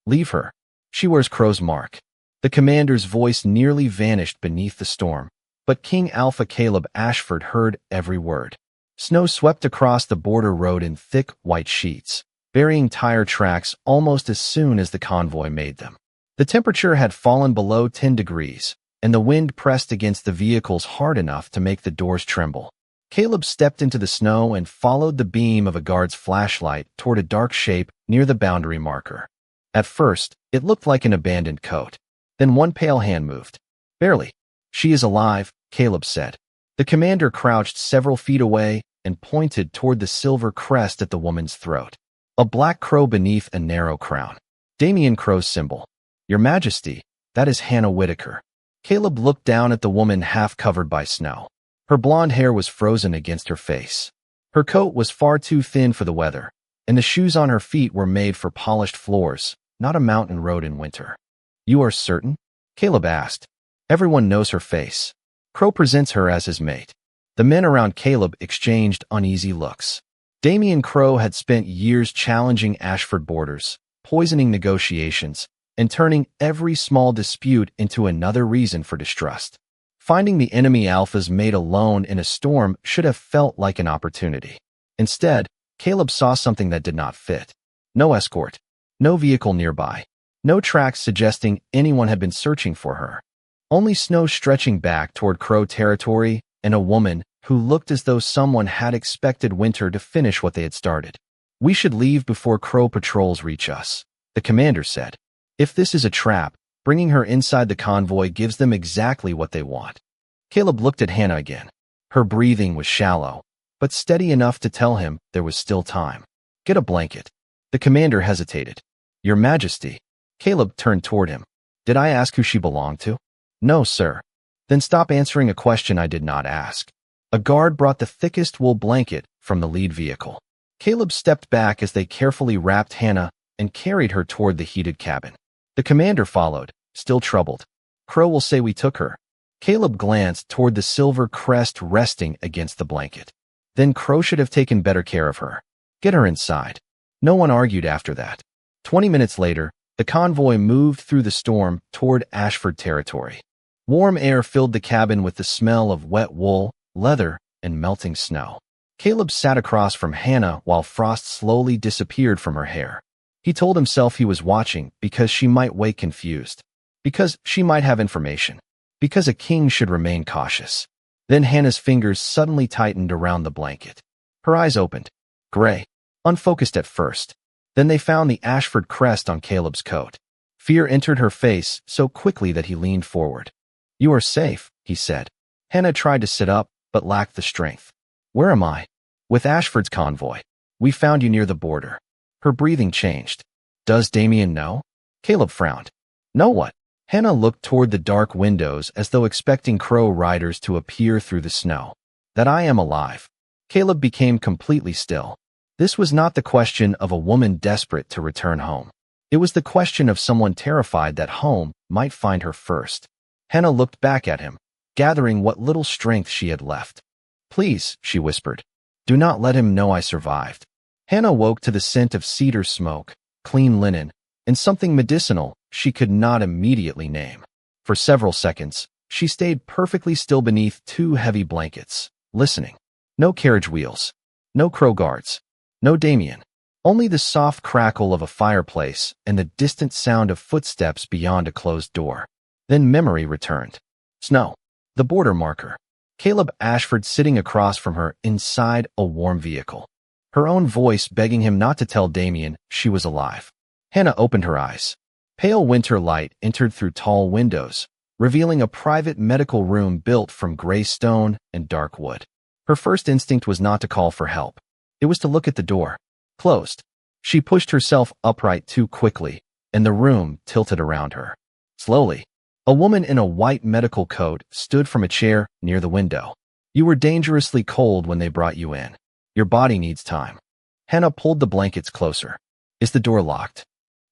Leave her. She wears Crow's mark. The commander's voice nearly vanished beneath the storm, but King Alpha Caleb Ashford heard every word. Snow swept across the border road in thick, white sheets, burying tire tracks almost as soon as the convoy made them. The temperature had fallen below 10 degrees, and the wind pressed against the vehicles hard enough to make the doors tremble. Caleb stepped into the snow and followed the beam of a guard's flashlight toward a dark shape near the boundary marker. At first, it looked like an abandoned coat. Then one pale hand moved. Barely. She is alive, Caleb said. The commander crouched several feet away and pointed toward the silver crest at the woman's throat. A black crow beneath a narrow crown. Damien Crow's symbol. Your Majesty, that is Hannah Whitaker. Caleb looked down at the woman half covered by snow. Her blonde hair was frozen against her face. Her coat was far too thin for the weather, and the shoes on her feet were made for polished floors, not a mountain road in winter. You are certain? Caleb asked. Everyone knows her face. Crow presents her as his mate. The men around Caleb exchanged uneasy looks. Damien Crow had spent years challenging Ashford borders, poisoning negotiations, and turning every small dispute into another reason for distrust. Finding the enemy alphas made alone in a storm should have felt like an opportunity. Instead, Caleb saw something that did not fit. No escort. No vehicle nearby. No tracks suggesting anyone had been searching for her. Only snow stretching back toward Crow territory and a woman who looked as though someone had expected winter to finish what they had started. We should leave before Crow patrols reach us, the commander said. If this is a trap, bringing her inside the convoy gives them exactly what they want. Caleb looked at Hannah again. Her breathing was shallow, but steady enough to tell him there was still time. Get a blanket. The commander hesitated. Your Majesty. Caleb turned toward him. Did I ask who she belonged to? No, sir. Then stop answering a question I did not ask. A guard brought the thickest wool blanket from the lead vehicle. Caleb stepped back as they carefully wrapped Hannah and carried her toward the heated cabin. The commander followed, still troubled. Crow will say we took her. Caleb glanced toward the silver crest resting against the blanket. Then Crow should have taken better care of her. Get her inside. No one argued after that. 20 minutes later, the convoy moved through the storm toward Ashford territory. Warm air filled the cabin with the smell of wet wool, leather, and melting snow. Caleb sat across from Hannah while frost slowly disappeared from her hair. He told himself he was watching because she might wake confused, because she might have information, because a king should remain cautious. Then Hannah's fingers suddenly tightened around the blanket. Her eyes opened, gray, unfocused at first. Then they found the Ashford crest on Caleb's coat. Fear entered her face so quickly that he leaned forward. You are safe, he said. Hannah tried to sit up, but lacked the strength. Where am I? With Ashford's convoy. We found you near the border. Her breathing changed. Does Damien know? Caleb frowned. Know what? Hannah looked toward the dark windows as though expecting Crow riders to appear through the snow. That I am alive. Caleb became completely still. This was not the question of a woman desperate to return home. It was the question of someone terrified that home might find her first. Hannah looked back at him, gathering what little strength she had left. Please, she whispered, do not let him know I survived. Hannah woke to the scent of cedar smoke, clean linen, and something medicinal she could not immediately name. For several seconds, she stayed perfectly still beneath two heavy blankets, listening. No carriage wheels. No Crow guards. No Damien. Only the soft crackle of a fireplace and the distant sound of footsteps beyond a closed door. Then memory returned. Snow. The border marker. Caleb Ashford sitting across from her inside a warm vehicle. Her own voice begging him not to tell Damien she was alive. Hannah opened her eyes. Pale winter light entered through tall windows, revealing a private medical room built from gray stone and dark wood. Her first instinct was not to call for help. It was to look at the door. Closed. She pushed herself upright too quickly, and the room tilted around her. Slowly, a woman in a white medical coat stood from a chair near the window. You were dangerously cold when they brought you in. Your body needs time. Hannah pulled the blankets closer. Is the door locked?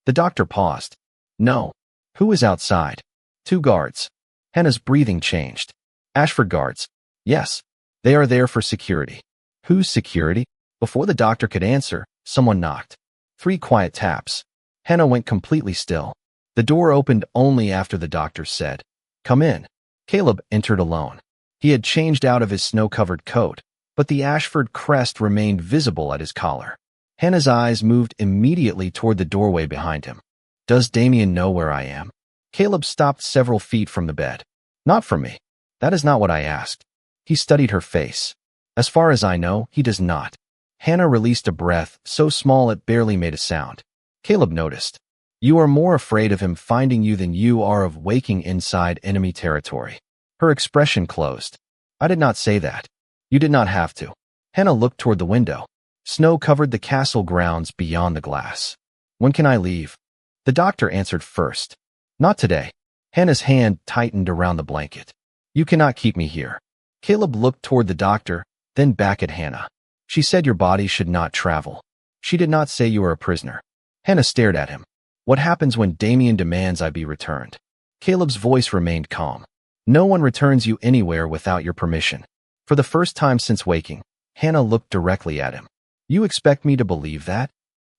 The doctor paused. No. Who is outside? 2 guards. Hannah's breathing changed. Ashford guards. Yes. They are there for security. Whose security? Before the doctor could answer, someone knocked. 3 quiet taps. Hannah went completely still. The door opened only after the doctor said, "Come in." Caleb entered alone. He had changed out of his snow-covered coat, but the Ashford crest remained visible at his collar. Hannah's eyes moved immediately toward the doorway behind him. "Does Damien know where I am?" Caleb stopped several feet from the bed. "Not from me. That is not what I asked." He studied her face. "As far as I know, he does not." Hannah released a breath so small it barely made a sound. Caleb noticed. "You are more afraid of him finding you than you are of waking inside enemy territory." Her expression closed. "I did not say that. You did not have to." Hannah looked toward the window. Snow covered the castle grounds beyond the glass. "When can I leave?" The doctor answered first. "Not today." Hannah's hand tightened around the blanket. "You cannot keep me here." Caleb looked toward the doctor, then back at Hannah. "She said your body should not travel. She did not say you are a prisoner." Hannah stared at him. "What happens when Damien demands I be returned?" Caleb's voice remained calm. "No one returns you anywhere without your permission." For the first time since waking, Hannah looked directly at him. "You expect me to believe that?"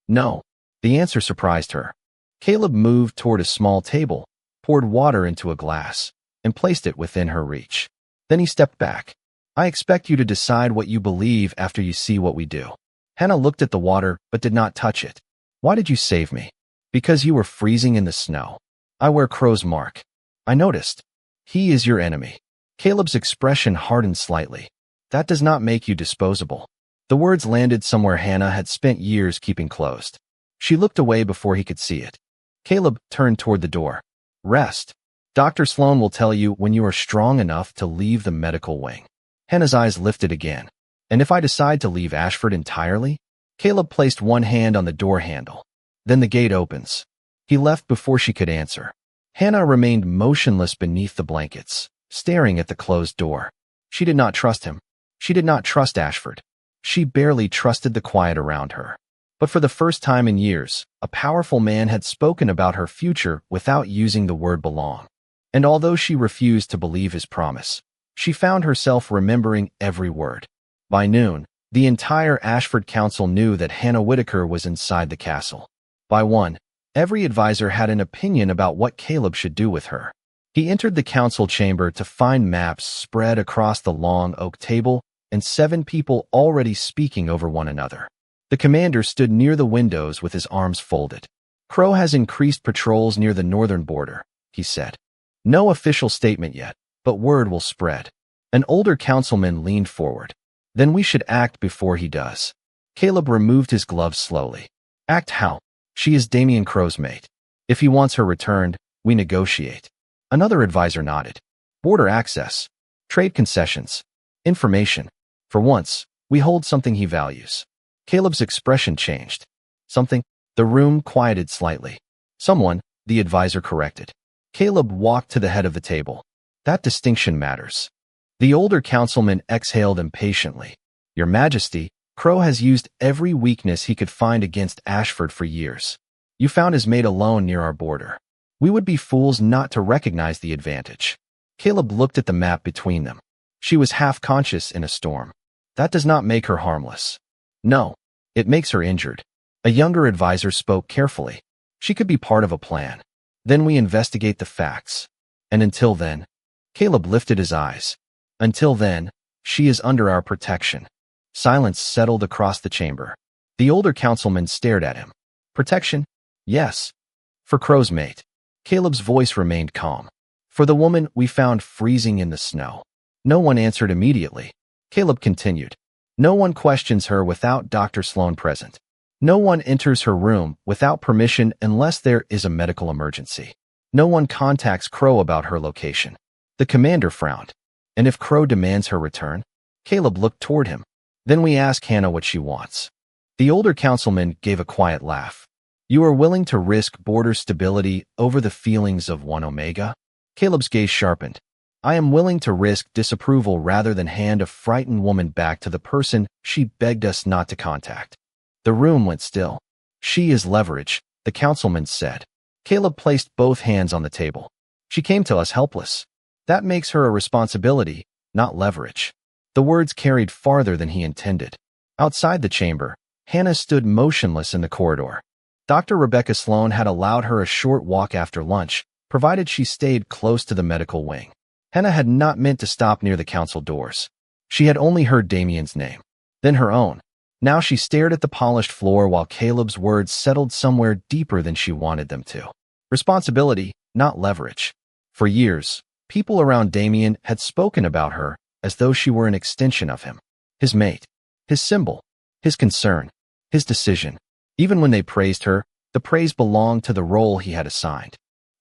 "No." The answer surprised her. Caleb moved toward a small table, poured water into a glass, and placed it within her reach. Then he stepped back. "I expect you to decide what you believe after you see what we do." Hannah looked at the water but did not touch it. "Why did you save me?" "Because you were freezing in the snow. I wear Crow's mark." "I noticed." "He is your enemy." Caleb's expression hardened slightly. "That does not make you disposable." The words landed somewhere Hannah had spent years keeping closed. She looked away before he could see it. Caleb turned toward the door. "Rest. Dr. Sloan will tell you when you are strong enough to leave the medical wing." Hannah's eyes lifted again. "And if I decide to leave Ashford entirely?" Caleb placed one hand on the door handle. "Then the gate opens." He left before she could answer. Hannah remained motionless beneath the blankets, staring at the closed door. She did not trust him. She did not trust Ashford. She barely trusted the quiet around her. But for the first time in years, a powerful man had spoken about her future without using the word belong. And although she refused to believe his promise, she found herself remembering every word. By noon, the entire Ashford Council knew that Hannah Whitaker was inside the castle. By 1, every advisor had an opinion about what Caleb should do with her. He entered the council chamber to find maps spread across the long oak table and 7 people already speaking over one another. The commander stood near the windows with his arms folded. "Crow has increased patrols near the northern border," he said. "No official statement yet, but word will spread." An older councilman leaned forward. "Then we should act before he does." Caleb removed his gloves slowly. "Act how?" "She is Damien Crow's mate. If he wants her returned, we negotiate." Another advisor nodded. "Border access. Trade concessions. Information. For once, we hold something he values." Caleb's expression changed. "Something?" The room quieted slightly. "Someone," the advisor corrected. Caleb walked to the head of the table. "That distinction matters." The older councilman exhaled impatiently. "Your Majesty, Crow has used every weakness he could find against Ashford for years. You found his mate alone near our border. We would be fools not to recognize the advantage." Caleb looked at the map between them. She was half-conscious in a storm. "That does not make her harmless." "No, it makes her injured." A younger advisor spoke carefully. "She could be part of a plan. Then we investigate the facts. And until then," Caleb lifted his eyes. "Until then, she is under our protection." Silence settled across the chamber. The older councilman stared at him. "Protection? Yes. For Crow's mate." Caleb's voice remained calm. "For the woman we found freezing in the snow." No one answered immediately. Caleb continued. "No one questions her without Dr. Sloan present. No one enters her room without permission unless there is a medical emergency. No one contacts Crow about her location." The commander frowned. "And if Crow demands her return?" Caleb looked toward him. "Then we ask Hannah what she wants." The older councilman gave a quiet laugh. "You are willing to risk border stability over the feelings of one Omega?" Caleb's gaze sharpened. "I am willing to risk disapproval rather than hand a frightened woman back to the person she begged us not to contact." The room went still. "She is leverage," the councilman said. Caleb placed both hands on the table. "She came to us helpless. That makes her a responsibility, not leverage." The words carried farther than he intended. Outside the chamber, Hannah stood motionless in the corridor. Dr. Rebecca Sloan had allowed her a short walk after lunch, provided she stayed close to the medical wing. Hannah had not meant to stop near the council doors. She had only heard Damien's name, then her own. Now she stared at the polished floor while Caleb's words settled somewhere deeper than she wanted them to. Responsibility, not leverage. For years, people around Damien had spoken about her as though she were an extension of him. His mate, his symbol, his concern, his decision. Even when they praised her, the praise belonged to the role he had assigned.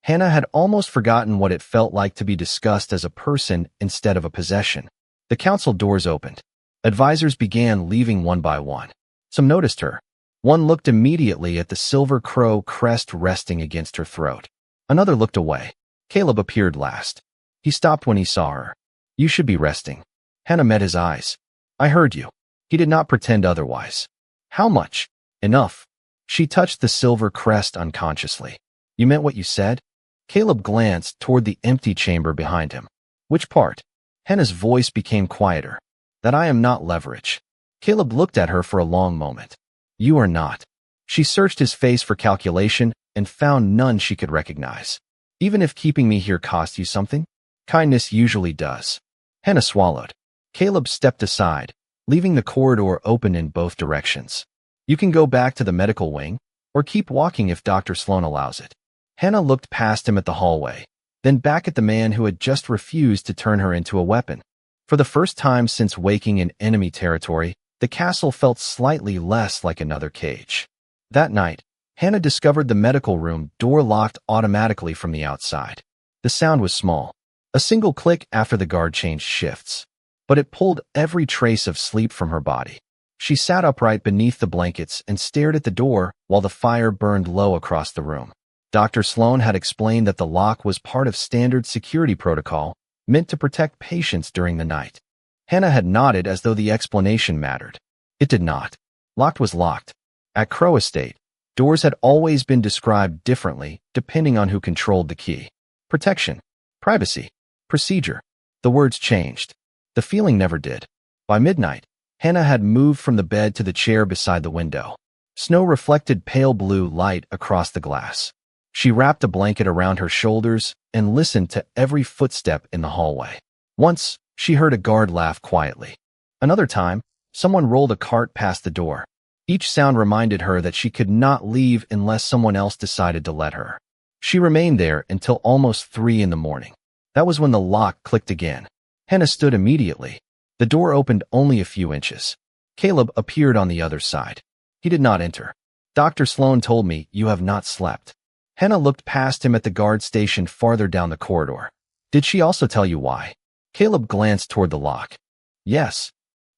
Hannah had almost forgotten what it felt like to be discussed as a person instead of a possession. The council doors opened. Advisors began leaving one by one. Some noticed her. One looked immediately at the silver crow crest resting against her throat. Another looked away. Caleb appeared last. He stopped when he saw her. You should be resting. Hannah met his eyes. I heard you. He did not pretend otherwise. How much? Enough. She touched the silver crest unconsciously. You meant what you said? Caleb glanced toward the empty chamber behind him. Which part? Hannah's voice became quieter. That I am not leverage. Caleb looked at her for a long moment. You are not. She searched his face for calculation and found none she could recognize. Even if keeping me here cost you something? Kindness usually does. Hannah swallowed. Caleb stepped aside, leaving the corridor open in both directions. You can go back to the medical wing, or keep walking if Dr. Sloan allows it. Hannah looked past him at the hallway, then back at the man who had just refused to turn her into a weapon. For the first time since waking in enemy territory, the castle felt slightly less like another cage. That night, Hannah discovered the medical room door locked automatically from the outside. The sound was small, a single click after the guard changed shifts, but it pulled every trace of sleep from her body. She sat upright beneath the blankets and stared at the door while the fire burned low across the room. Dr. Sloan had explained that the lock was part of standard security protocol meant to protect patients during the night. Hannah had nodded as though the explanation mattered. It did not. Locked was locked. At Crow Estate, doors had always been described differently depending on who controlled the key. Protection, privacy, procedure. The words changed. The feeling never did. By midnight, Hannah had moved from the bed to the chair beside the window. Snow reflected pale blue light across the glass. She wrapped a blanket around her shoulders and listened to every footstep in the hallway. Once, she heard a guard laugh quietly. Another time, someone rolled a cart past the door. Each sound reminded her that she could not leave unless someone else decided to let her. She remained there until almost 3 in the morning. That was when the lock clicked again. Hannah stood immediately. The door opened only a few inches. Caleb appeared on the other side. He did not enter. Dr. Sloan told me you have not slept. Hannah looked past him at the guard station farther down the corridor. Did she also tell you why? Caleb glanced toward the lock. Yes.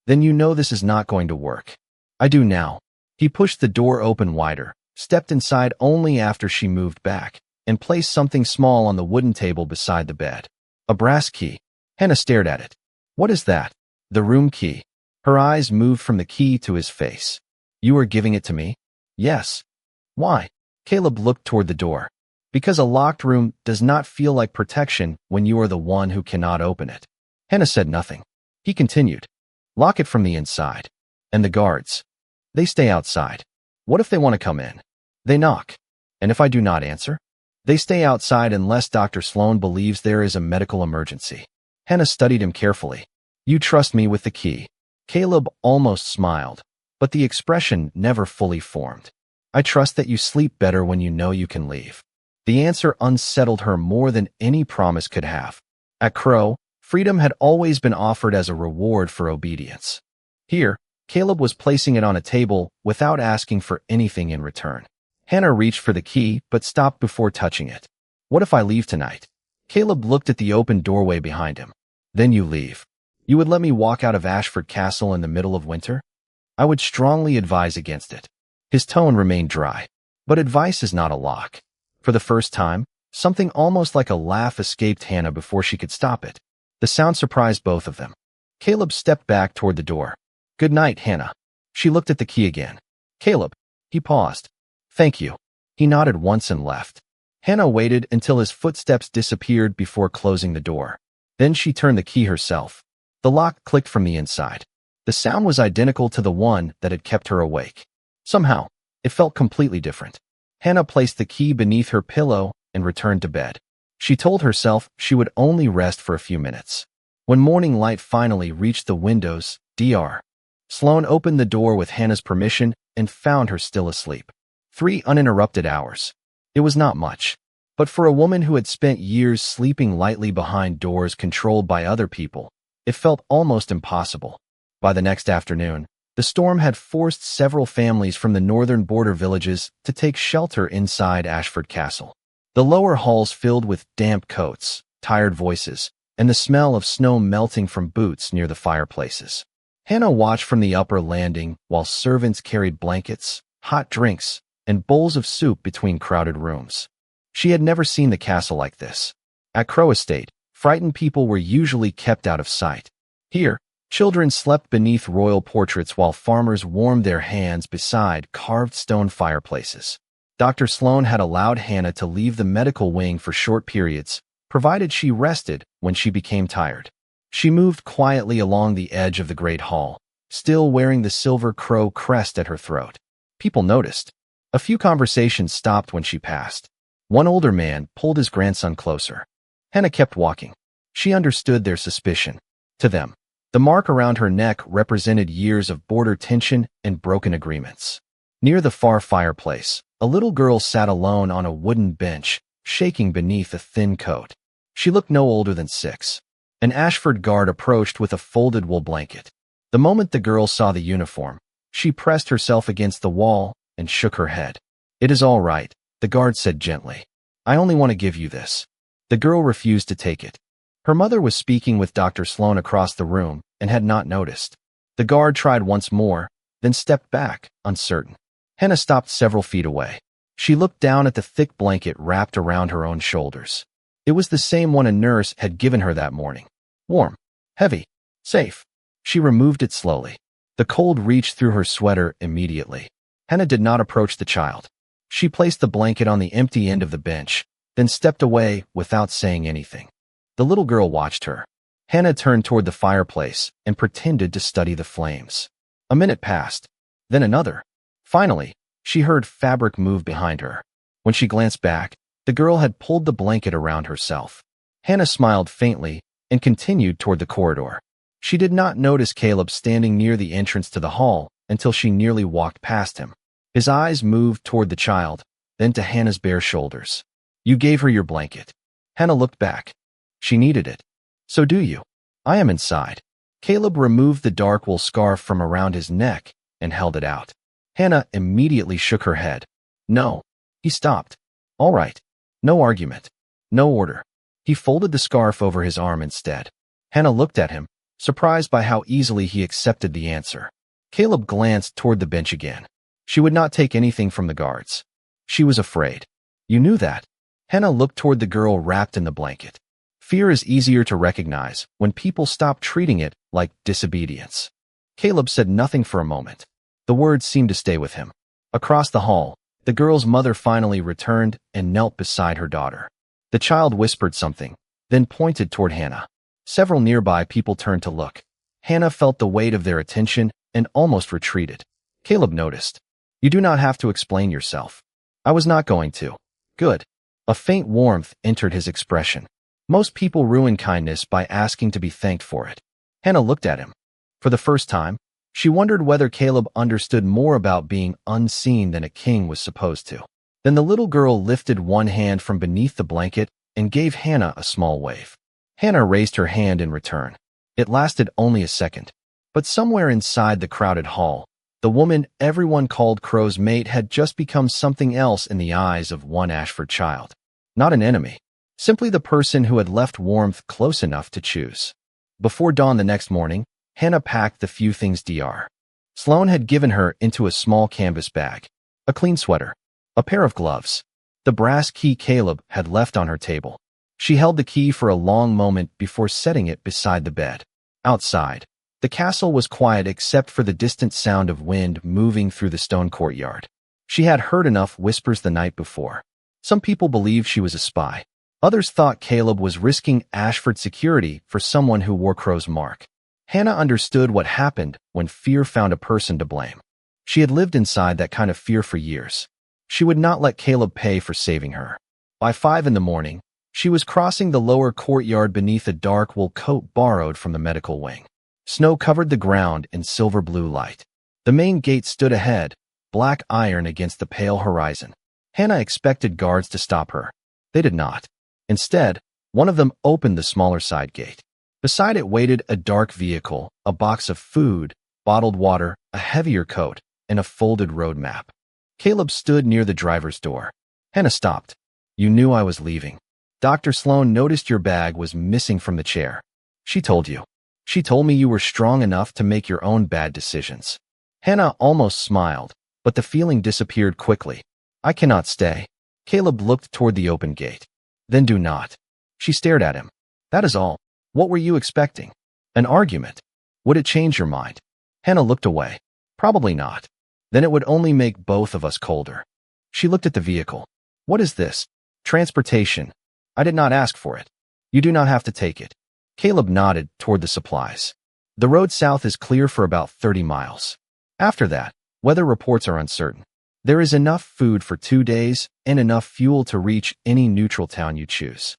Then you know this is not going to work. I do now. He pushed the door open wider, stepped inside only after she moved back, and placed something small on the wooden table beside the bed. A brass key. Hannah stared at it. What is that? The room key. Her eyes moved from the key to his face. You are giving it to me? Yes. Why? Caleb looked toward the door. Because a locked room does not feel like protection when you are the one who cannot open it. Hannah said nothing. He continued. Lock it from the inside. And the guards. They stay outside. What if they want to come in? They knock. And if I do not answer? They stay outside unless Dr. Sloan believes there is a medical emergency. Hannah studied him carefully. You trust me with the key. Caleb almost smiled, but the expression never fully formed. I trust that you sleep better when you know you can leave. The answer unsettled her more than any promise could have. At Crow, freedom had always been offered as a reward for obedience. Here, Caleb was placing it on a table without asking for anything in return. Hannah reached for the key but stopped before touching it. What if I leave tonight? Caleb looked at the open doorway behind him. Then you leave. You would let me walk out of Ashford Castle in the middle of winter? I would strongly advise against it. His tone remained dry. But advice is not a lock. For the first time, something almost like a laugh escaped Hannah before she could stop it. The sound surprised both of them. Caleb stepped back toward the door. Good night, Hannah. She looked at the key again. Caleb. He paused. Thank you. He nodded once and left. Hannah waited until his footsteps disappeared before closing the door. Then she turned the key herself. The lock clicked from the inside. The sound was identical to the one that had kept her awake. Somehow, it felt completely different. Hannah placed the key beneath her pillow and returned to bed. She told herself she would only rest for a few minutes. When morning light finally reached the windows, Dr. Sloane opened the door with Hannah's permission and found her still asleep. 3 uninterrupted hours. It was not much. But for a woman who had spent years sleeping lightly behind doors controlled by other people, it felt almost impossible. By the next afternoon, the storm had forced several families from the northern border villages to take shelter inside Ashford Castle. The lower halls filled with damp coats, tired voices, and the smell of snow melting from boots near the fireplaces. Hannah watched from the upper landing while servants carried blankets, hot drinks, and bowls of soup between crowded rooms. She had never seen the castle like this. At Crow Estate, frightened people were usually kept out of sight. Here, children slept beneath royal portraits while farmers warmed their hands beside carved stone fireplaces. Dr. Sloane had allowed Hannah to leave the medical wing for short periods, provided she rested when she became tired. She moved quietly along the edge of the great hall, still wearing the silver crow crest at her throat. People noticed. A few conversations stopped when she passed. One older man pulled his grandson closer. Hannah kept walking. She understood their suspicion. To them, the mark around her neck represented years of border tension and broken agreements. Near the far fireplace, a little girl sat alone on a wooden bench, shaking beneath a thin coat. She looked no older than 6. An Ashford guard approached with a folded wool blanket. The moment the girl saw the uniform, she pressed herself against the wall and shook her head. "It is all right," the guard said gently. "I only want to give you this." The girl refused to take it. Her mother was speaking with Dr. Sloane across the room and had not noticed. The guard tried once more, then stepped back, uncertain. Hannah stopped several feet away. She looked down at the thick blanket wrapped around her own shoulders. It was the same one a nurse had given her that morning. Warm, heavy, safe. She removed it slowly. The cold reached through her sweater immediately. Hannah did not approach the child. She placed the blanket on the empty end of the bench, then stepped away without saying anything. The little girl watched her. Hannah turned toward the fireplace and pretended to study the flames. A minute passed, then another. Finally, she heard fabric move behind her. When she glanced back, the girl had pulled the blanket around herself. Hannah smiled faintly and continued toward the corridor. She did not notice Caleb standing near the entrance to the hall until she nearly walked past him. His eyes moved toward the child, then to Hannah's bare shoulders. "You gave her your blanket." Hannah looked back. "She needed it. So do you. I am inside." Caleb removed the dark wool scarf from around his neck and held it out. Hannah immediately shook her head. "No." He stopped. "All right. No argument. No order." He folded the scarf over his arm instead. Hannah looked at him, surprised by how easily he accepted the answer. Caleb glanced toward the bench again. She would not take anything from the guards. She was afraid. "You knew that." Hannah looked toward the girl wrapped in the blanket. Fear is easier to recognize when people stop treating it like disobedience. Caleb said nothing for a moment. The words seemed to stay with him. Across the hall, the girl's mother finally returned and knelt beside her daughter. The child whispered something, then pointed toward Hannah. Several nearby people turned to look. Hannah felt the weight of their attention and almost retreated. Caleb noticed. "You do not have to explain yourself." "I was not going to." "Good." A faint warmth entered his expression. Most people ruin kindness by asking to be thanked for it. Hannah looked at him. For the first time, she wondered whether Caleb understood more about being unseen than a king was supposed to. Then the little girl lifted one hand from beneath the blanket and gave Hannah a small wave. Hannah raised her hand in return. It lasted only a second. But somewhere inside the crowded hall, the woman everyone called Crow's mate had just become something else in the eyes of one Ashford child. Not an enemy. Simply the person who had left warmth close enough to choose. Before dawn the next morning, Hannah packed the few things Dr. Sloane had given her into a small canvas bag. A clean sweater. A pair of gloves. The brass key Caleb had left on her table. She held the key for a long moment before setting it beside the bed. Outside, the castle was quiet except for the distant sound of wind moving through the stone courtyard. She had heard enough whispers the night before. Some people believed she was a spy. Others thought Caleb was risking Ashford security for someone who wore Crow's mark. Hannah understood what happened when fear found a person to blame. She had lived inside that kind of fear for years. She would not let Caleb pay for saving her. By 5 in the morning, she was crossing the lower courtyard beneath a dark wool coat borrowed from the medical wing. Snow covered the ground in silver-blue light. The main gate stood ahead, black iron against the pale horizon. Hannah expected guards to stop her. They did not. Instead, one of them opened the smaller side gate. Beside it waited a dark vehicle, a box of food, bottled water, a heavier coat, and a folded road map. Caleb stood near the driver's door. Hannah stopped. You knew I was leaving. Dr. Sloan noticed your bag was missing from the chair. She told you. She told me you were strong enough to make your own bad decisions. Hannah almost smiled, but the feeling disappeared quickly. I cannot stay. Caleb looked toward the open gate. Then do not. She stared at him. That is all. What were you expecting? An argument? Would it change your mind? Hannah looked away. Probably not. Then it would only make both of us colder. She looked at the vehicle. What is this? Transportation. I did not ask for it. You do not have to take it. Caleb nodded toward the supplies. The road south is clear for about 30 miles. After that, weather reports are uncertain. There is enough food for 2 days and enough fuel to reach any neutral town you choose.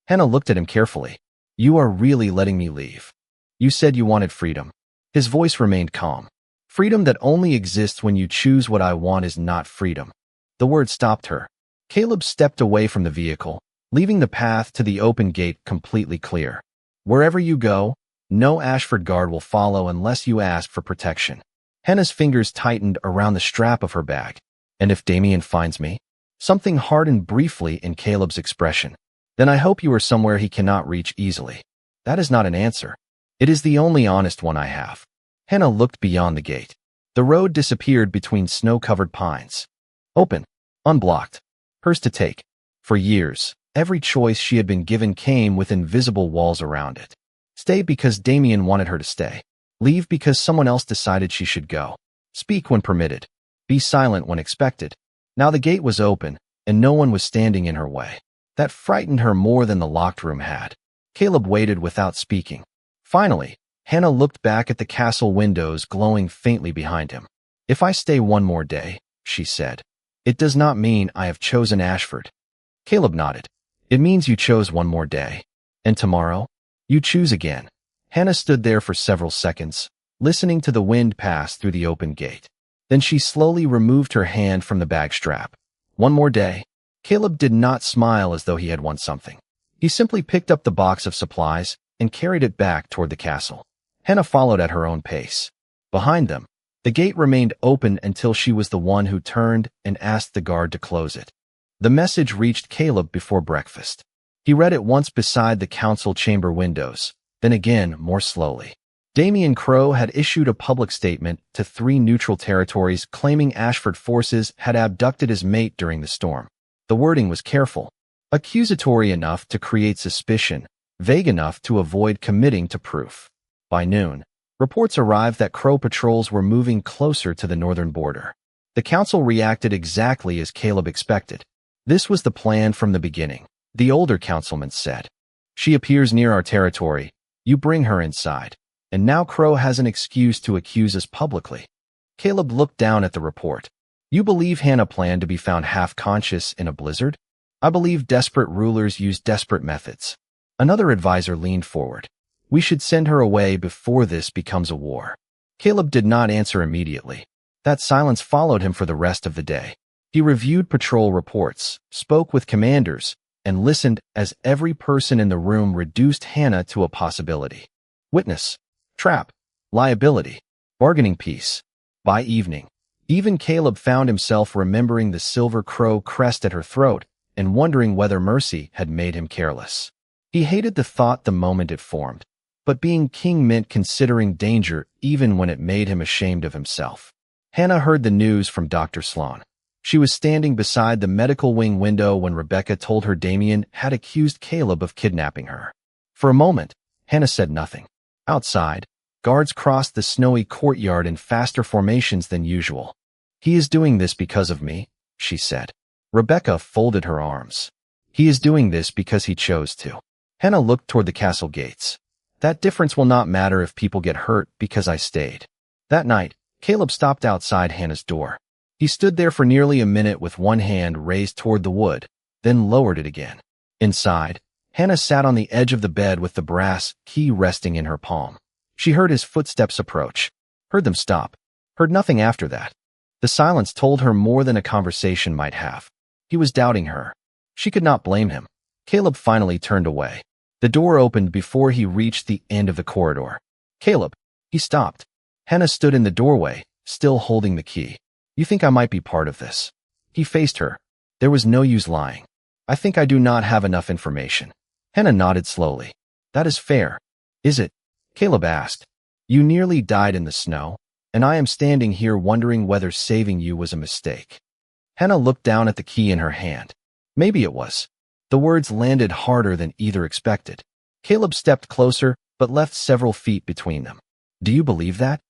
Hannah looked at him carefully. You are really letting me leave. You said you wanted freedom. His voice remained calm. Freedom that only exists when you choose what I want is not freedom. The word stopped her. Caleb stepped away from the vehicle, leaving the path to the open gate completely clear. Wherever you go, no Ashford guard will follow unless you ask for protection. Hannah's fingers tightened around the strap of her bag. And if Damien finds me? Something hardened briefly in Caleb's expression. Then I hope you are somewhere he cannot reach easily. That is not an answer. It is the only honest one I have. Hannah looked beyond the gate. The road disappeared between snow-covered pines. Open. Unblocked. Hers to take. For years, every choice she had been given came with invisible walls around it. Stay because Damien wanted her to stay. Leave because someone else decided she should go. Speak when permitted. Be silent when expected. Now the gate was open, and no one was standing in her way. That frightened her more than the locked room had. Caleb waited without speaking. Finally, Hannah looked back at the castle windows glowing faintly behind him. If I stay one more day, she said, it does not mean I have chosen Ashford. Caleb nodded. It means you chose one more day. And tomorrow, you choose again. Hannah stood there for several seconds, listening to the wind pass through the open gate. Then she slowly removed her hand from the bag strap. One more day. Caleb did not smile as though he had won something. He simply picked up the box of supplies and carried it back toward the castle. Hannah followed at her own pace. Behind them, the gate remained open until she was the one who turned and asked the guard to close it. The message reached Caleb before breakfast. He read it once beside the council chamber windows, then again more slowly. Damien Crowe had issued a public statement to 3 neutral territories claiming Ashford forces had abducted his mate during the storm. The wording was careful, accusatory enough to create suspicion, vague enough to avoid committing to proof. By noon, reports arrived that Crow patrols were moving closer to the northern border. The council reacted exactly as Caleb expected. This was the plan from the beginning, the older councilman said. She appears near our territory. You bring her inside. And now Crow has an excuse to accuse us publicly. Caleb looked down at the report. You believe Hannah planned to be found half-conscious in a blizzard? I believe desperate rulers use desperate methods. Another advisor leaned forward. We should send her away before this becomes a war. Caleb did not answer immediately. That silence followed him for the rest of the day. He reviewed patrol reports, spoke with commanders, and listened as every person in the room reduced Hannah to a possibility. Witness, trap, liability, bargaining piece. By evening, even Caleb found himself remembering the silver crow crest at her throat and wondering whether mercy had made him careless. He hated the thought the moment it formed, but being king meant considering danger even when it made him ashamed of himself. Hannah heard the news from Dr. Sloan. She was standing beside the medical wing window when Rebecca told her Damien had accused Caleb of kidnapping her. For a moment, Hannah said nothing. Outside, guards crossed the snowy courtyard in faster formations than usual. He is doing this because of me, she said. Rebecca folded her arms. He is doing this because he chose to. Hannah looked toward the castle gates. That difference will not matter if people get hurt because I stayed. That night, Caleb stopped outside Hannah's door. He stood there for nearly a minute with one hand raised toward the wood, then lowered it again. Inside, Hannah sat on the edge of the bed with the brass key resting in her palm. She heard his footsteps approach, heard them stop, heard nothing after that. The silence told her more than a conversation might have. He was doubting her. She could not blame him. Caleb finally turned away. The door opened before he reached the end of the corridor. Caleb. He stopped. Hannah stood in the doorway, still holding the key. You think I might be part of this? He faced her. There was no use lying. I think I do not have enough information. Hannah nodded slowly. That is fair. Is it? Caleb asked. You nearly died in the snow, and I am standing here wondering whether saving you was a mistake. Hannah looked down at the key in her hand. Maybe it was. The words landed harder than either expected. Caleb stepped closer, but left several feet between them. Do you believe that?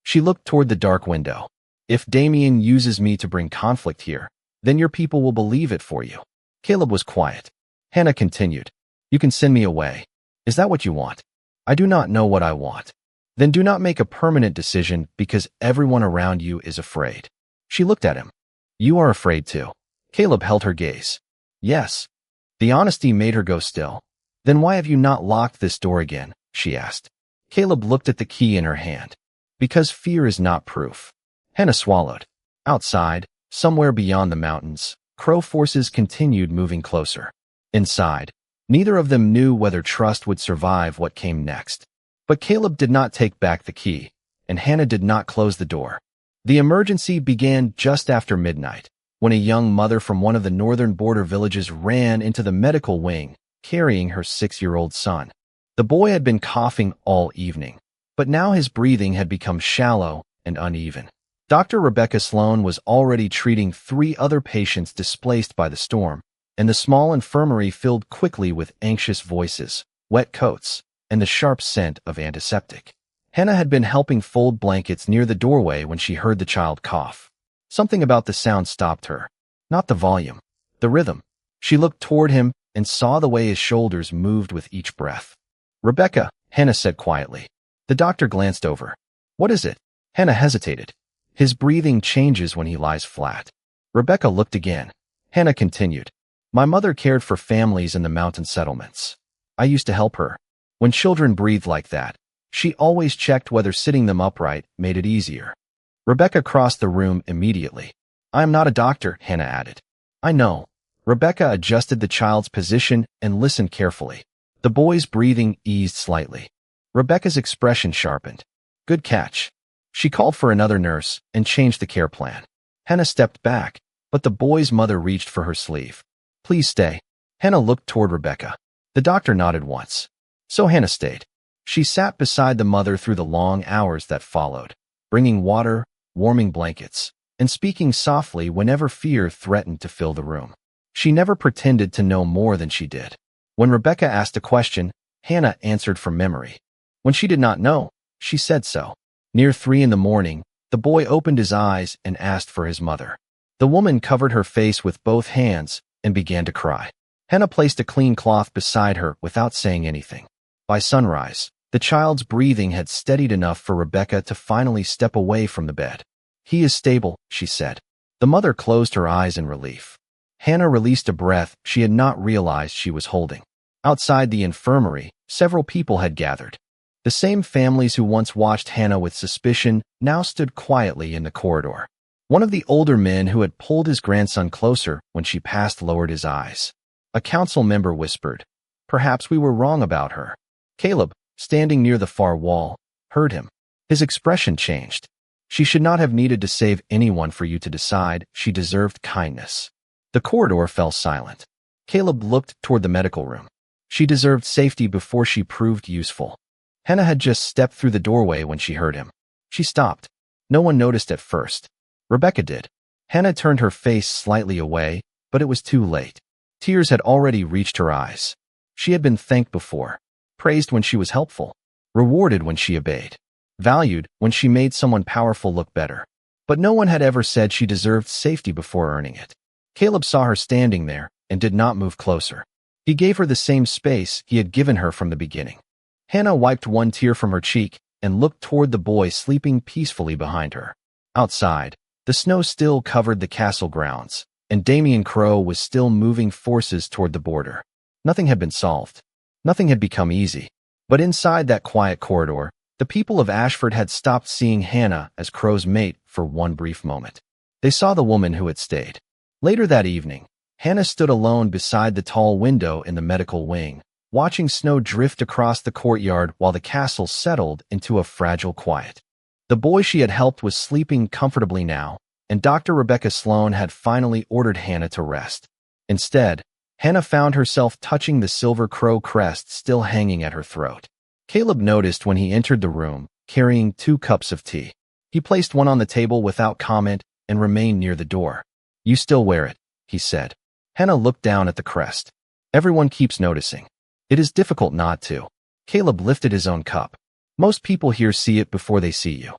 She looked toward the dark window. If Damien uses me to bring conflict here, then your people will believe it for you. Caleb was quiet. Hannah continued. You can send me away. Is that what you want? I do not know what I want. Then do not make a permanent decision because everyone around you is afraid. She looked at him. You are afraid too. Caleb held her gaze. Yes. The honesty made her go still. Then why have you not locked this door again? She asked. Caleb looked at the key in her hand. Because fear is not proof. Hannah swallowed. Outside, somewhere beyond the mountains, Crow forces continued moving closer. Inside, neither of them knew whether trust would survive what came next. But Caleb did not take back the key, and Hannah did not close the door. The emergency began just after midnight, when a young mother from one of the northern border villages ran into the medical wing, carrying her 6-year-old son. The boy had been coughing all evening, but now his breathing had become shallow and uneven. Dr. Rebecca Sloan was already treating 3 other patients displaced by the storm, and the small infirmary filled quickly with anxious voices, wet coats, and the sharp scent of antiseptic. Hannah had been helping fold blankets near the doorway when she heard the child cough. Something about the sound stopped her. Not the volume, the rhythm. She looked toward him and saw the way his shoulders moved with each breath. Rebecca, Hannah said quietly. The doctor glanced over. What is it? Hannah hesitated. His breathing changes when he lies flat. Rebecca looked again. Hannah continued. My mother cared for families in the mountain settlements. I used to help her. When children breathed like that, she always checked whether sitting them upright made it easier. Rebecca crossed the room immediately. I am not a doctor, Hannah added. I know. Rebecca adjusted the child's position and listened carefully. The boy's breathing eased slightly. Rebecca's expression sharpened. Good catch. She called for another nurse and changed the care plan. Hannah stepped back, but the boy's mother reached for her sleeve. Please stay. Hannah looked toward Rebecca. The doctor nodded once. So Hannah stayed. She sat beside the mother through the long hours that followed, bringing water, warming blankets, and speaking softly whenever fear threatened to fill the room. She never pretended to know more than she did. When Rebecca asked a question, Hannah answered from memory. When she did not know, she said so. Near 3 a.m, the boy opened his eyes and asked for his mother. The woman covered her face with both hands and began to cry. Hannah placed a clean cloth beside her without saying anything. By sunrise, the child's breathing had steadied enough for Rebecca to finally step away from the bed. He is stable, she said. The mother closed her eyes in relief. Hannah released a breath she had not realized she was holding. Outside the infirmary, several people had gathered. The same families who once watched Hannah with suspicion now stood quietly in the corridor. One of the older men who had pulled his grandson closer when she passed lowered his eyes. A council member whispered, Perhaps we were wrong about her. Caleb, standing near the far wall, heard him. His expression changed. She should not have needed to save anyone for you to decide she deserved kindness. The corridor fell silent. Caleb looked toward the medical room. She deserved safety before she proved useful. Hannah had just stepped through the doorway when she heard him. She stopped. No one noticed at first. Rebecca did. Hannah turned her face slightly away, but it was too late. Tears had already reached her eyes. She had been thanked before, praised when she was helpful, rewarded when she obeyed, valued when she made someone powerful look better. But no one had ever said she deserved safety before earning it. Caleb saw her standing there and did not move closer. He gave her the same space he had given her from the beginning. Hannah wiped one tear from her cheek and looked toward the boy sleeping peacefully behind her. Outside, The snow still covered the castle grounds, and Damien Crowe was still moving forces toward the border. Nothing had been solved. Nothing had become easy. But inside that quiet corridor, the people of Ashford had stopped seeing Hannah as Crowe's mate for one brief moment. They saw the woman who had stayed. Later that evening, Hannah stood alone beside the tall window in the medical wing, watching snow drift across the courtyard while the castle settled into a fragile quiet. The boy she had helped was sleeping comfortably now, and Dr. Rebecca Sloan had finally ordered Hannah to rest. Instead, Hannah found herself touching the silver crow crest still hanging at her throat. Caleb noticed when he entered the room, carrying 2 cups of tea. He placed one on the table without comment and remained near the door. "You still wear it," he said. Hannah looked down at the crest. "Everyone keeps noticing. It is difficult not to." Caleb lifted his own cup. "Most people here see it before they see you."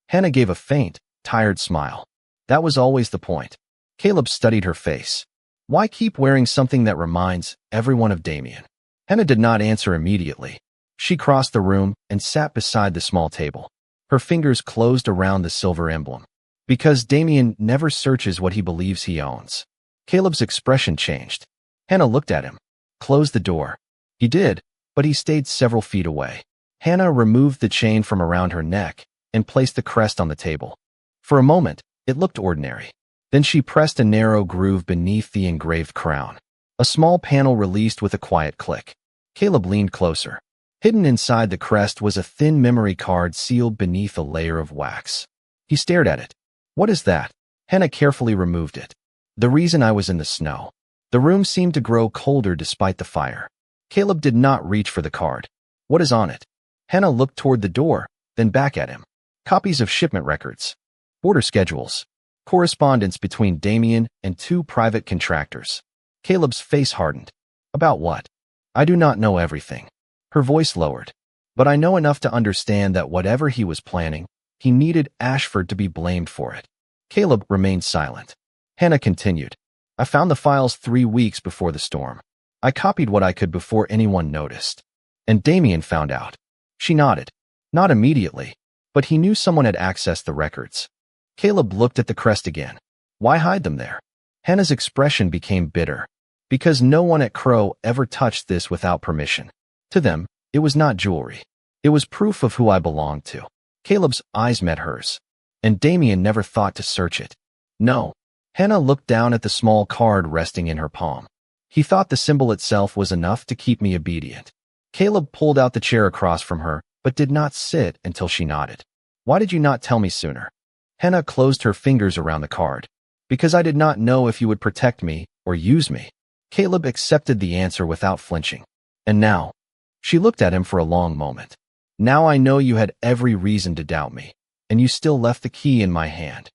Hannah gave a faint, tired smile. That was always the point. Caleb studied her face. Why keep wearing something that reminds everyone of Damien? Hannah did not answer immediately. She crossed the room and sat beside the small table. Her fingers closed around the silver emblem. Because Damien never searches what he believes he owns. Caleb's expression changed. Hannah looked at him. "Close the door." He did, but he stayed several feet away. Hannah removed the chain from around her neck and placed the crest on the table. For a moment, it looked ordinary. Then she pressed a narrow groove beneath the engraved crown. A small panel released with a quiet click. Caleb leaned closer. Hidden inside the crest was a thin memory card sealed beneath a layer of wax. He stared at it. "What is that?" Hannah carefully removed it. "The reason I was in the snow." The room seemed to grow colder despite the fire. Caleb did not reach for the card. "What is on it?" Hannah looked toward the door, then back at him. "Copies of shipment records. Order schedules. Correspondence between Damien and 2 private contractors." Caleb's face hardened. "About what?" "I do not know everything." Her voice lowered. "But I know enough to understand that whatever he was planning, he needed Ashford to be blamed for it." Caleb remained silent. Hannah continued. "I found the files 3 weeks before the storm. I copied what I could before anyone noticed. And Damien found out." She nodded. "Not immediately, but he knew someone had accessed the records." Caleb looked at the crest again. "Why hide them there?" Hannah's expression became bitter. "Because no one at Crow ever touched this without permission. To them, it was not jewelry. It was proof of who I belonged to." Caleb's eyes met hers. "And Damien never thought to search it." "No." Hannah looked down at the small card resting in her palm. "He thought the symbol itself was enough to keep me obedient." Caleb pulled out the chair across from her, but did not sit until she nodded. "Why did you not tell me sooner?" Hannah closed her fingers around the card. "Because I did not know if you would protect me or use me." Caleb accepted the answer without flinching. "And now?" She looked at him for a long moment. "Now I know you had every reason to doubt me, and you still left the key in my hand."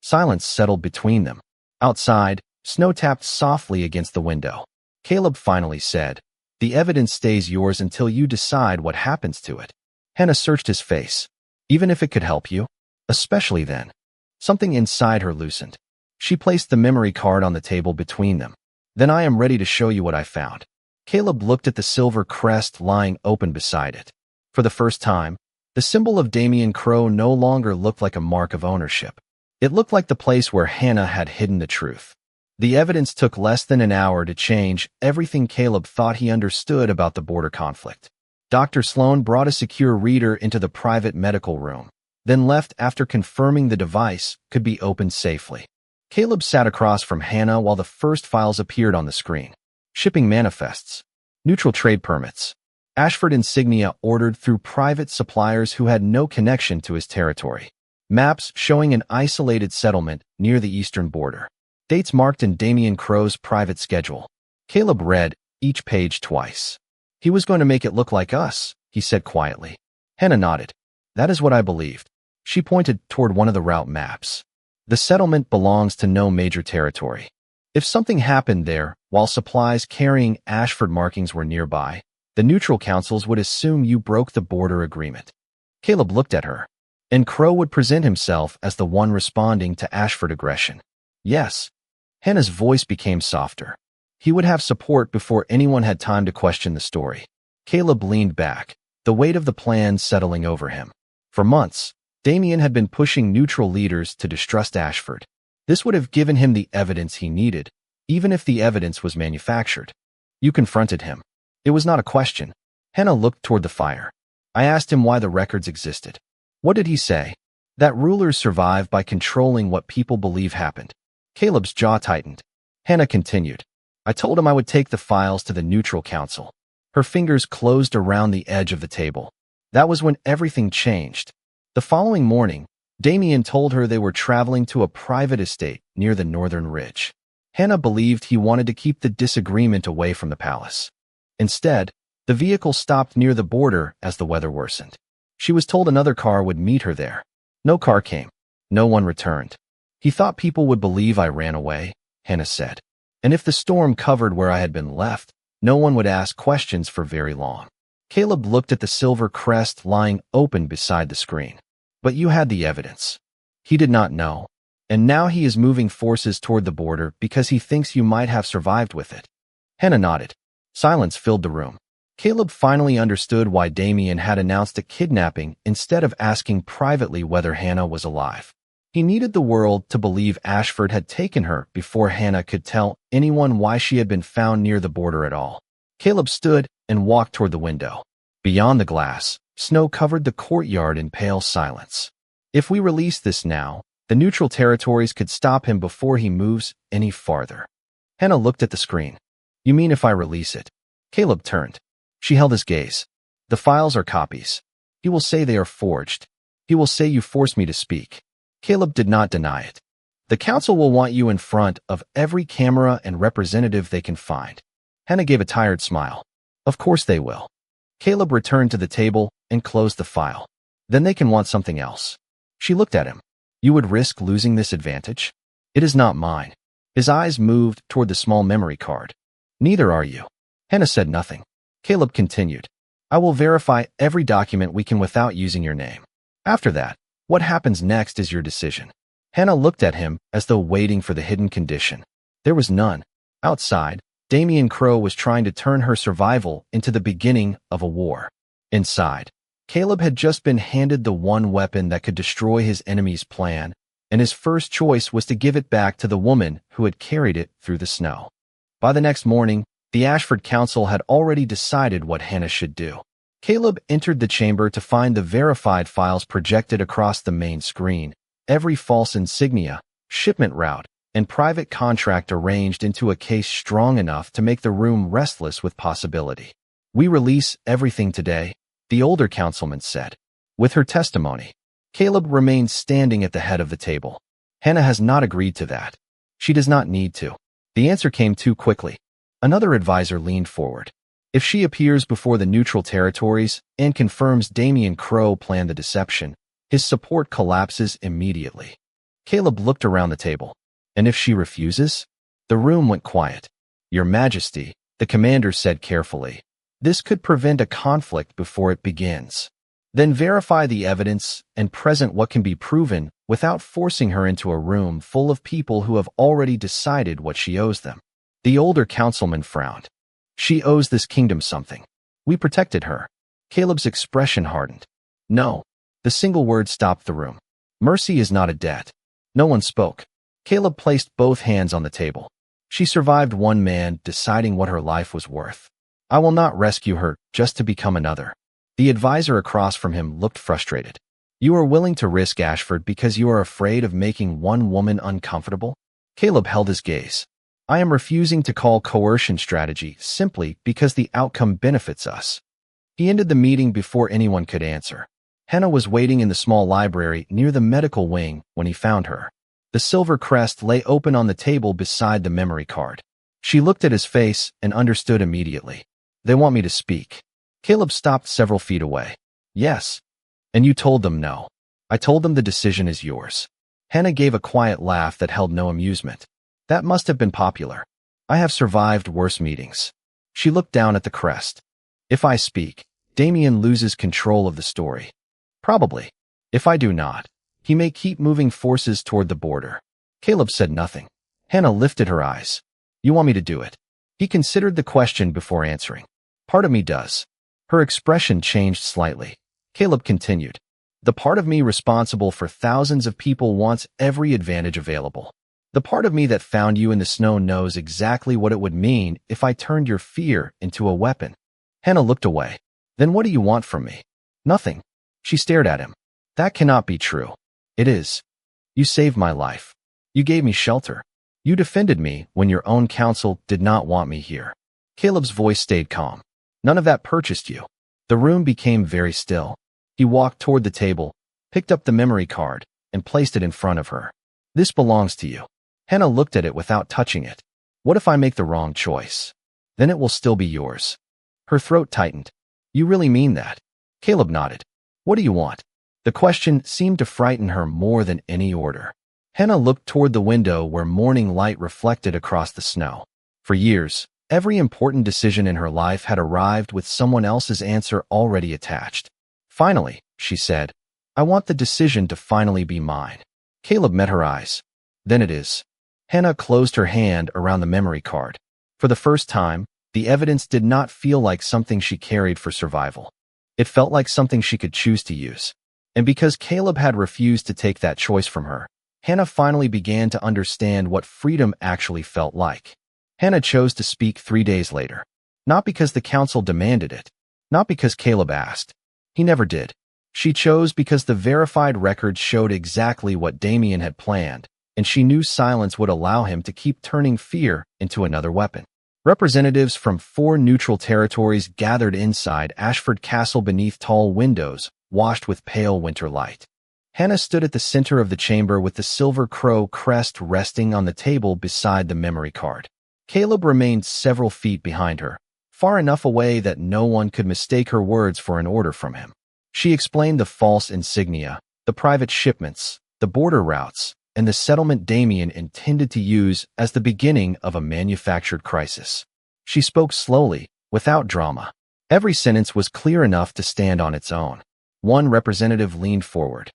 Silence settled between them. Outside, snow tapped softly against the window. Caleb finally said, "The evidence stays yours until you decide what happens to it." Hannah searched his face. "Even if it could help you?" "Especially then." Something inside her loosened. She placed the memory card on the table between them. "Then I am ready to show you what I found." Caleb looked at the silver crest lying open beside it. For the first time, the symbol of Damien Crowe no longer looked like a mark of ownership. It looked like the place where Hannah had hidden the truth. The evidence took less than an hour to change everything Caleb thought he understood about the border conflict. Dr. Sloan brought a secure reader into the private medical room, then left after confirming the device could be opened safely. Caleb sat across from Hannah while the first files appeared on the screen. Shipping manifests. Neutral trade permits. Ashford insignia ordered through private suppliers who had no connection to his territory. Maps showing an isolated settlement near the eastern border. Dates marked in Damien Crowe's private schedule. Caleb read each page twice. "He was going to make it look like us," he said quietly. Hannah nodded. "That is what I believed." She pointed toward one of the route maps. "The settlement belongs to no major territory. If something happened there while supplies carrying Ashford markings were nearby, the neutral councils would assume you broke the border agreement." Caleb looked at her. "And Crowe would present himself as the one responding to Ashford aggression." "Yes." Hannah's voice became softer. "He would have support before anyone had time to question the story." Caleb leaned back, the weight of the plan settling over him. For months, Damien had been pushing neutral leaders to distrust Ashford. This would have given him the evidence he needed, even if the evidence was manufactured. You confronted him. It was not a question. Hannah looked toward the fire. I asked him why the records existed. What did he say? That rulers survive by controlling what people believe happened. Caleb's jaw tightened. Hannah continued. I told him I would take the files to the neutral council. Her fingers closed around the edge of the table. That was when everything changed. The following morning, Damien told her they were traveling to a private estate near the northern ridge. Hannah believed he wanted to keep the disagreement away from the palace. Instead, the vehicle stopped near the border as the weather worsened. She was told another car would meet her there. No car came. No one returned. He thought people would believe I ran away, Hannah said. And if the storm covered where I had been left, no one would ask questions for very long. Caleb looked at the silver crest lying open beside the screen. But you had the evidence. He did not know. And now he is moving forces toward the border because he thinks you might have survived with it. Hannah nodded. Silence filled the room. Caleb finally understood why Damien had announced a kidnapping instead of asking privately whether Hannah was alive. He needed the world to believe Ashford had taken her before Hannah could tell anyone why she had been found near the border at all. Caleb stood and walked toward the window. Beyond the glass, snow covered the courtyard in pale silence. If we release this now, the neutral territories could stop him before he moves any farther. Hannah looked at the screen. You mean if I release it? Caleb turned. She held his gaze. The files are copies. He will say they are forged. He will say you forced me to speak. Caleb did not deny it. The council will want you in front of every camera and representative they can find. Hannah gave a tired smile. Of course they will. Caleb returned to the table and closed the file. Then they can want something else. She looked at him. You would risk losing this advantage? It is not mine. His eyes moved toward the small memory card. Neither are you. Hannah said nothing. Caleb continued. I will verify every document we can without using your name. After that, what happens next is your decision. Hannah looked at him as though waiting for the hidden condition. There was none. Outside, Damien Crowe was trying to turn her survival into the beginning of a war. Inside, Caleb had just been handed the one weapon that could destroy his enemy's plan, and his first choice was to give it back to the woman who had carried it through the snow. By the next morning, the Ashford Council had already decided what Hannah should do. Caleb entered the chamber to find the verified files projected across the main screen, every false insignia, shipment route, and private contract arranged into a case strong enough to make the room restless with possibility. We release everything today, the older councilman said. With her testimony, Caleb remained standing at the head of the table. Hannah has not agreed to that. She does not need to. The answer came too quickly. Another advisor leaned forward. If she appears before the neutral territories and confirms Damien Crowe planned the deception, his support collapses immediately. Caleb looked around the table. And if she refuses? The room went quiet. Your Majesty, the commander said carefully. This could prevent a conflict before it begins. Then verify the evidence and present what can be proven without forcing her into a room full of people who have already decided what she owes them. The older councilman frowned. She owes this kingdom something. We protected her. Caleb's expression hardened. No. The single word stopped the room. Mercy is not a debt. No one spoke. Caleb placed both hands on the table. She survived one man deciding what her life was worth. I will not rescue her just to become another. The advisor across from him looked frustrated. You are willing to risk Ashford because you are afraid of making one woman uncomfortable? Caleb held his gaze. I am refusing to call coercion strategy simply because the outcome benefits us. He ended the meeting before anyone could answer. Hannah was waiting in the small library near the medical wing when he found her. The silver crest lay open on the table beside the memory card. She looked at his face and understood immediately. They want me to speak. Caleb stopped several feet away. Yes. And you told them no. I told them the decision is yours. Hannah gave a quiet laugh that held no amusement. That must have been popular. I have survived worse meetings. She looked down at the crest. If I speak, Damien loses control of the story. Probably. If I do not, he may keep moving forces toward the border. Caleb said nothing. Hannah lifted her eyes. You want me to do it? He considered the question before answering. Part of me does. Her expression changed slightly. Caleb continued. The part of me responsible for thousands of people wants every advantage available. The part of me that found you in the snow knows exactly what it would mean if I turned your fear into a weapon. Hannah looked away. Then what do you want from me? Nothing. She stared at him. That cannot be true. It is. You saved my life. You gave me shelter. You defended me when your own counsel did not want me here. Caleb's voice stayed calm. None of that purchased you. The room became very still. He walked toward the table, picked up the memory card, and placed it in front of her. This belongs to you. Hannah looked at it without touching it. What if I make the wrong choice? Then it will still be yours. Her throat tightened. You really mean that? Caleb nodded. What do you want? The question seemed to frighten her more than any order. Hannah looked toward the window where morning light reflected across the snow. For years, every important decision in her life had arrived with someone else's answer already attached. Finally, she said, I want the decision to finally be mine. Caleb met her eyes. Then it is. Hannah closed her hand around the memory card. For the first time, the evidence did not feel like something she carried for survival. It felt like something she could choose to use. And because Caleb had refused to take that choice from her, Hannah finally began to understand what freedom actually felt like. Hannah chose to speak 3 days later. Not because the council demanded it. Not because Caleb asked. He never did. She chose because the verified records showed exactly what Damien had planned, and she knew silence would allow him to keep turning fear into another weapon. Representatives from 4 neutral territories gathered inside Ashford Castle beneath tall windows, washed with pale winter light. Hannah stood at the center of the chamber with the silver crow crest resting on the table beside the memory card. Caleb remained several feet behind her, far enough away that no one could mistake her words for an order from him. She explained the false insignia, the private shipments, the border routes, and the settlement Damien intended to use as the beginning of a manufactured crisis. She spoke slowly, without drama. Every sentence was clear enough to stand on its own. One representative leaned forward.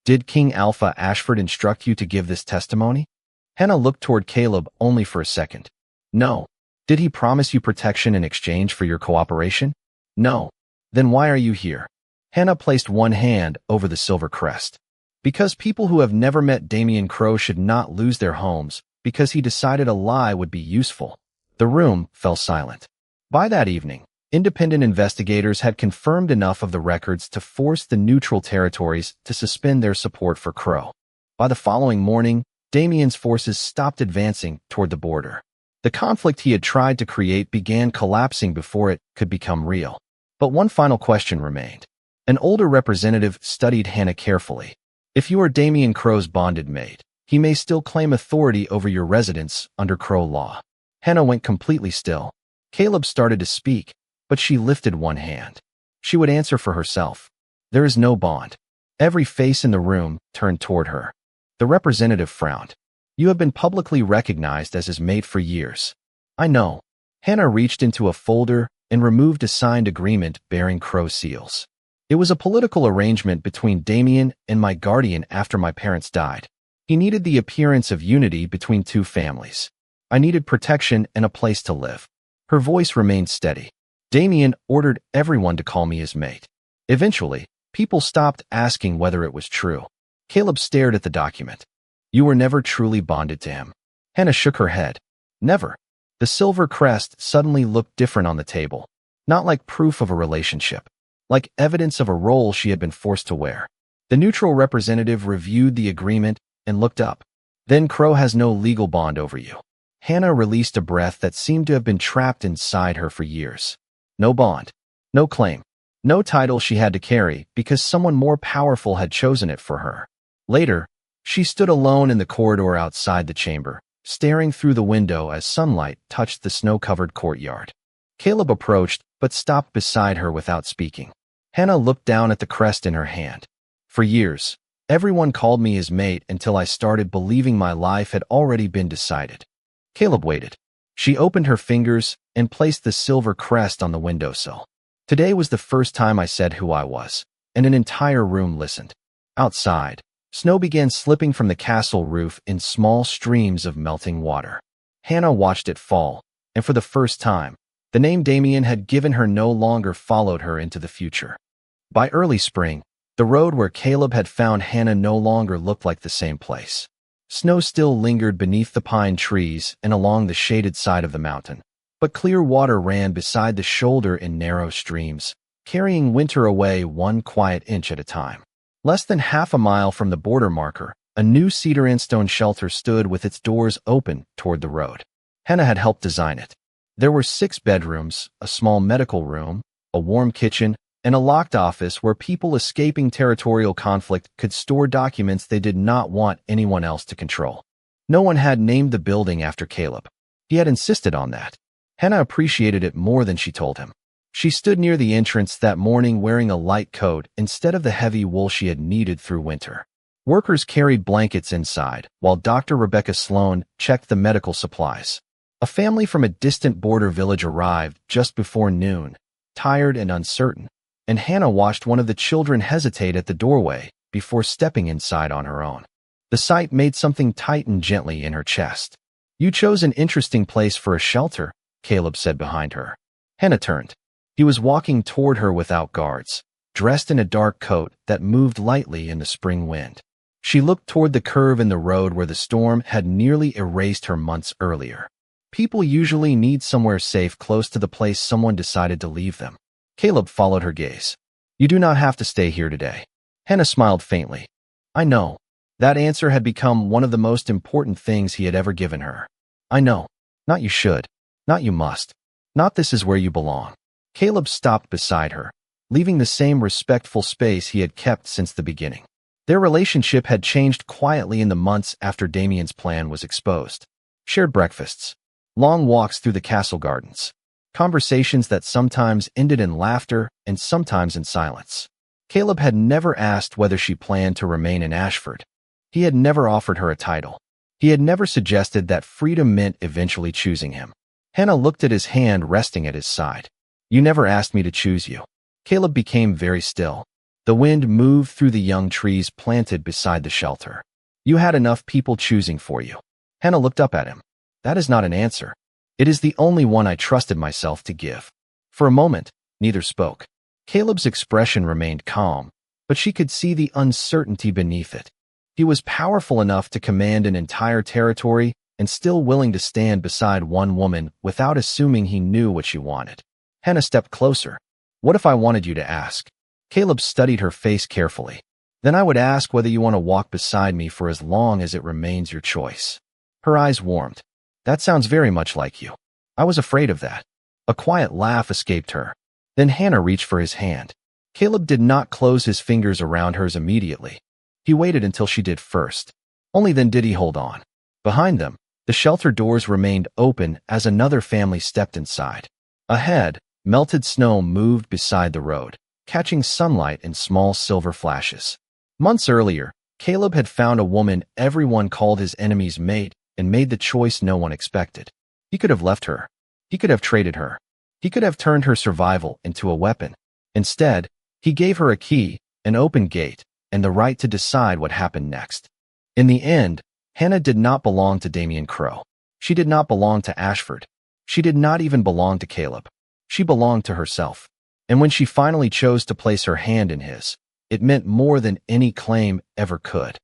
Did King Alpha Ashford instruct you to give this testimony? Hannah looked toward Caleb only for a second. No. Did he promise you protection in exchange for your cooperation? No. Then why are you here? Hannah placed one hand over the silver crest. Because people who have never met Damien Crowe should not lose their homes, because he decided a lie would be useful. The room fell silent. By that evening, independent investigators had confirmed enough of the records to force the neutral territories to suspend their support for Crowe. By the following morning, Damien's forces stopped advancing toward the border. The conflict he had tried to create began collapsing before it could become real. But one final question remained. An older representative studied Hannah carefully. If you are Damien Crowe's bonded mate, he may still claim authority over your residence under Crowe law. Hannah went completely still. Caleb started to speak, but she lifted one hand. She would answer for herself. There is no bond. Every face in the room turned toward her. The representative frowned. You have been publicly recognized as his mate for years. I know. Hannah reached into a folder and removed a signed agreement bearing Crowe seals. It was a political arrangement between Damien and my guardian after my parents died. He needed the appearance of unity between 2 families. I needed protection and a place to live. Her voice remained steady. Damien ordered everyone to call me his mate. Eventually, people stopped asking whether it was true. Caleb stared at the document. You were never truly bonded to him. Hannah shook her head. Never. The silver crest suddenly looked different on the table. Not like proof of a relationship. Like evidence of a role she had been forced to wear. The neutral representative reviewed the agreement and looked up. Then Crowe has no legal bond over you. Hannah released a breath that seemed to have been trapped inside her for years. No bond. No claim. No title she had to carry because someone more powerful had chosen it for her. Later, she stood alone in the corridor outside the chamber, staring through the window as sunlight touched the snow-covered courtyard. Caleb approached, but stopped beside her without speaking. Hannah looked down at the crest in her hand. For years, everyone called me his mate until I started believing my life had already been decided. Caleb waited. She opened her fingers and placed the silver crest on the windowsill. Today was the first time I said who I was, and an entire room listened. Outside, snow began slipping from the castle roof in small streams of melting water. Hannah watched it fall, and for the first time, the name Damien had given her no longer followed her into the future. By early spring, The road where Caleb had found Hannah no longer looked like the same place. Snow still lingered beneath the pine trees and along the shaded side of the mountain, but clear water ran beside the shoulder in narrow streams, carrying winter away one quiet inch at a time. Less than half a mile from the border marker, a new cedar and stone shelter stood with its doors open toward the road. Hannah had helped design it. There were 6 bedrooms, a small medical room, a warm kitchen, and a locked office where people escaping territorial conflict could store documents they did not want anyone else to control. No one had named the building after Caleb. He had insisted on that. Hannah appreciated it more than she told him. She stood near the entrance that morning wearing a light coat instead of the heavy wool she had needed through winter. Workers carried blankets inside, while Dr. Rebecca Sloan checked the medical supplies. A family from a distant border village arrived just before noon, tired and uncertain, and Hannah watched one of the children hesitate at the doorway before stepping inside on her own. The sight made something tighten gently in her chest. "You chose an interesting place for a shelter," Caleb said behind her. Hannah turned. He was walking toward her without guards, dressed in a dark coat that moved lightly in the spring wind. She looked toward the curve in the road where the storm had nearly erased her months earlier. People usually need somewhere safe close to the place someone decided to leave them. Caleb followed her gaze. "You do not have to stay here today." Hannah smiled faintly. "I know." That answer had become one of the most important things he had ever given her. "I know. Not you should. Not you must. Not this is where you belong." Caleb stopped beside her, leaving the same respectful space he had kept since the beginning. Their relationship had changed quietly in the months after Damien's plan was exposed. Shared breakfasts, long walks through the castle gardens, conversations that sometimes ended in laughter and sometimes in silence. Caleb had never asked whether she planned to remain in Ashford. He had never offered her a title. He had never suggested that freedom meant eventually choosing him. Hannah looked at his hand resting at his side. "You never asked me to choose you." Caleb became very still. The wind moved through the young trees planted beside the shelter. "You had enough people choosing for you." Hannah looked up at him. "That is not an answer. It is the only one I trusted myself to give." For a moment, neither spoke. Caleb's expression remained calm, but she could see the uncertainty beneath it. He was powerful enough to command an entire territory and still willing to stand beside one woman without assuming he knew what she wanted. Hannah stepped closer. "What if I wanted you to ask?" Caleb studied her face carefully. "Then I would ask whether you want to walk beside me for as long as it remains your choice." Her eyes warmed. "That sounds very much like you." "I was afraid of that." A quiet laugh escaped her. Then Hannah reached for his hand. Caleb did not close his fingers around hers immediately. He waited until she did first. Only then did he hold on. Behind them, the shelter doors remained open as another family stepped inside. Ahead, melted snow moved beside the road, catching sunlight in small silver flashes. Months earlier, Caleb had found a woman everyone called his enemy's mate and made the choice no one expected. He could have left her. He could have traded her. He could have turned her survival into a weapon. Instead, he gave her a key, an open gate, and the right to decide what happened next. In the end, Hannah did not belong to Damien Crow. She did not belong to Ashford. She did not even belong to Caleb. She belonged to herself. And when she finally chose to place her hand in his, it meant more than any claim ever could.